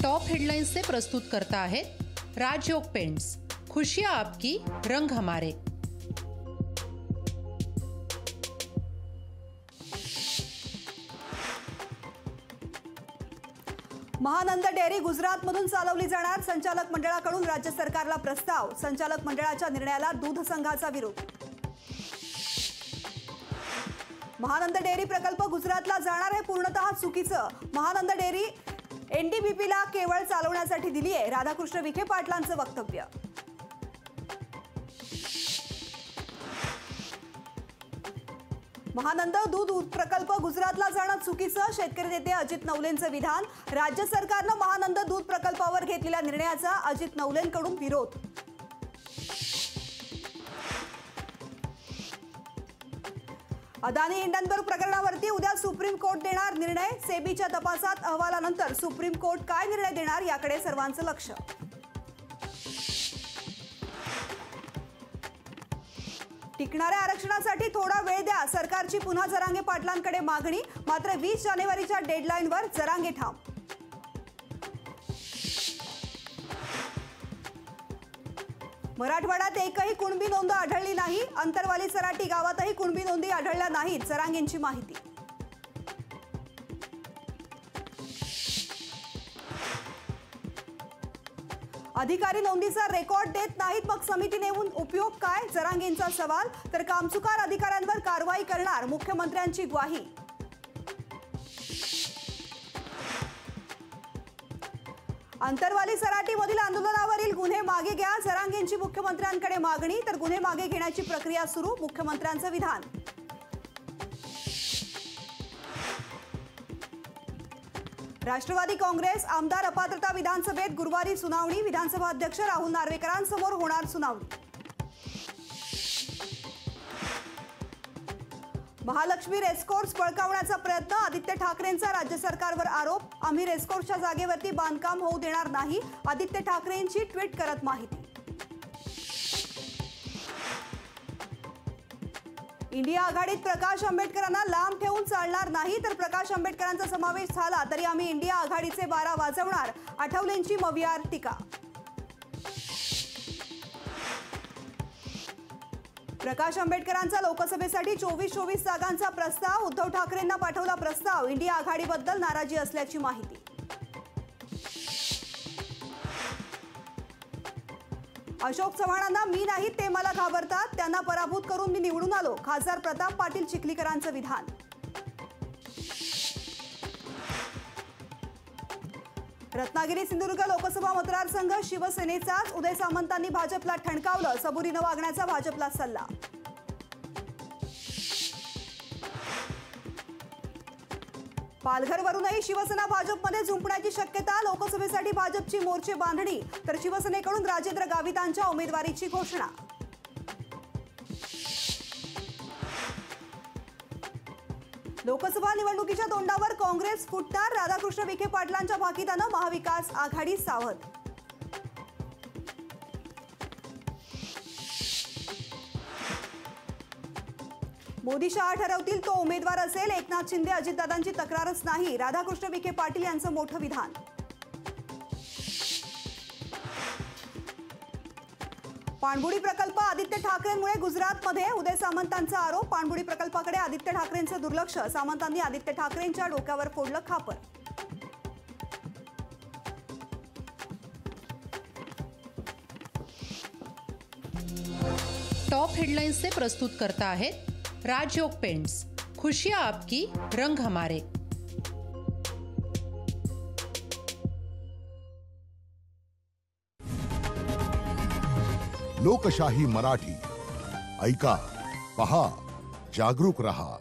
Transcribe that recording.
Top headlines से प्रस्तुत करता है राजयोग पेंट्स, खुशियां आपकी, रंग हमारे। महानंद डेअरी गुजरातमधून चालवली जाणार। संचालक मंडळाकडून राज्य सरकारला प्रस्ताव। संचालक मंडळाच्या निर्णयाला दूध संघाचा विरोध। महानंद डेअरी प्रकल्प गुजरातला जाणार हे पूर्णतः चुकीचं। महानंद डेअरी एनडीबीपीला केवळ चालवण्यासाठी दिली आहे, राधाकृष्ण विखे पाटलांचं वक्तव्य। महानंद दूध प्रकल्प गुजरातला जाणं चुकीचं, शेतकरी नेते अजित नवलेंचं विधान। राज्य सरकारनं महानंद दूध प्रकल्पावर घेतलेल्या निर्णयाचा अजित नवलेंकडून विरोध। अदानी हिंडनबर्ग प्रकरणावरती उद्या सुप्रीम कोर्ट देणार निर्णय। सेबीच्या तपासात अहवालानंतर सुप्रीम कोर्ट काय निर्णय देणार याकडे सर्वांचं लक्ष। टिकणाऱ्या आरक्षणासाठी थोडा वेळ द्या, सरकारची पुन्हा जरांगे पाटलांकडे मागणी। मात्र 20 जानेवारीच्या डेडलाईनवर जरांगे ठाम। मराठवाड्यात एकही कुणबी नोंद आढळली नाही। अंतरवाली सराटी गावातही कुणबी नोंदी आढळल्या नाहीत, जरांगेंची माहिती। अधिकारी नोंदीचा रेकॉर्ड देत नाहीत, मग समिती नेमून उपयोग काय, जरांगेंचा सवाल। तर कामचुकार अधिकाऱ्यांवर कारवाई करणार, मुख्यमंत्र्यांची ग्वाही। अंतरवाली सराटीमधील आंदोलनावरील गुन्हे मागे घ्या, जरांगेंची मुख्यमंत्र्यांकडे मागणी। तर गुन्हे मागे घेण्याची प्रक्रिया सुरू, मुख्यमंत्र्यांचं विधान। राष्ट्रवादी काँग्रेस आमदार अपात्रता विधानसभेत गुरुवारी सुनावणी। विधानसभा अध्यक्ष राहुल नार्वेकरांसमोर होणार सुनावणी। महालक्ष्मी रेसकोर्स बळकावण्याचा प्रयत्न, आदित्य ठाकरेंचा राज्य सरकारवर आरोप। आम्ही रेसकोर्सच्या जागेवरती बांधकाम होऊ देणार नाही, आदित्य ठाकरेंची ट्विट करत माहिती। इंडिया आघाडीत प्रकाश आंबेडकरांना लांब ठेवून चालणार नाही, तर प्रकाश आंबेडकरांचा समावेश झाला तरी आम्ही इंडिया आघाडीचे 12 वाजवणार, आठवलेंची मवियार टीका। प्रकाश आंबेडकरांचा लोकसभेसाठी 24 जागांचा प्रस्ताव, उद्धव ठाकरेंना पाठवला प्रस्ताव। इंडिया आघाडीबद्दल नाराजी असल्याची माहिती। अशोक चव्हाणांना मी नाही ते मला घाबरतात, त्यांना पराभूत करून मी निवडून आलो, खासदार प्रताप पाटील चिखलीकरांचं विधान। रत्नागिरी सिंधुदुर्ग लोकसभा मतदारसंघ शिवसेनेचाच, उदय सामंतांनी भाजपला ठणकावलं, सबुरीनं वागण्याचा भाजपला सल्ला। पालघरवरूनही शिवसेना भाजपमध्ये झुंपण्याची शक्यता, लोकसभेसाठी भाजपची मोर्चे बांधणी। तर शिवसेनेकडून राजेंद्र गावितांच्या उमेदवारीची घोषणा। लोकसभा निवडणुकीच्या तोंडावर काँग्रेस फुटणार, राधाकृष्ण विखे पाटलांच्या भाकीतानं महाविकास आघाडी सावध। मोदी शहा ठरवतील तो उमेदवार असेल, एकनाथ शिंदे अजितदादांची तक्रारच नाही, राधाकृष्ण विखे पाटील यांचं मोठं विधान। पाणबुडी प्रकल्प आदित्य ठाकरेंमुळे गुजरातमध्ये, उदय सामंतांचा आरोप। पाणबुडी प्रकल्पाकडे आदित्य ठाकरेंचं दुर्लक्ष, सामंतांनी आदित्य ठाकरेंच्या डोक्यावर फोडलं खापर। टॉप हेडलाइन्स से प्रस्तुत करता है राजयोग पेंट्स, खुशियां आपकी, रंग हमारे। लोकशाही मराठी ऐका, पहा, जागरूक रहा।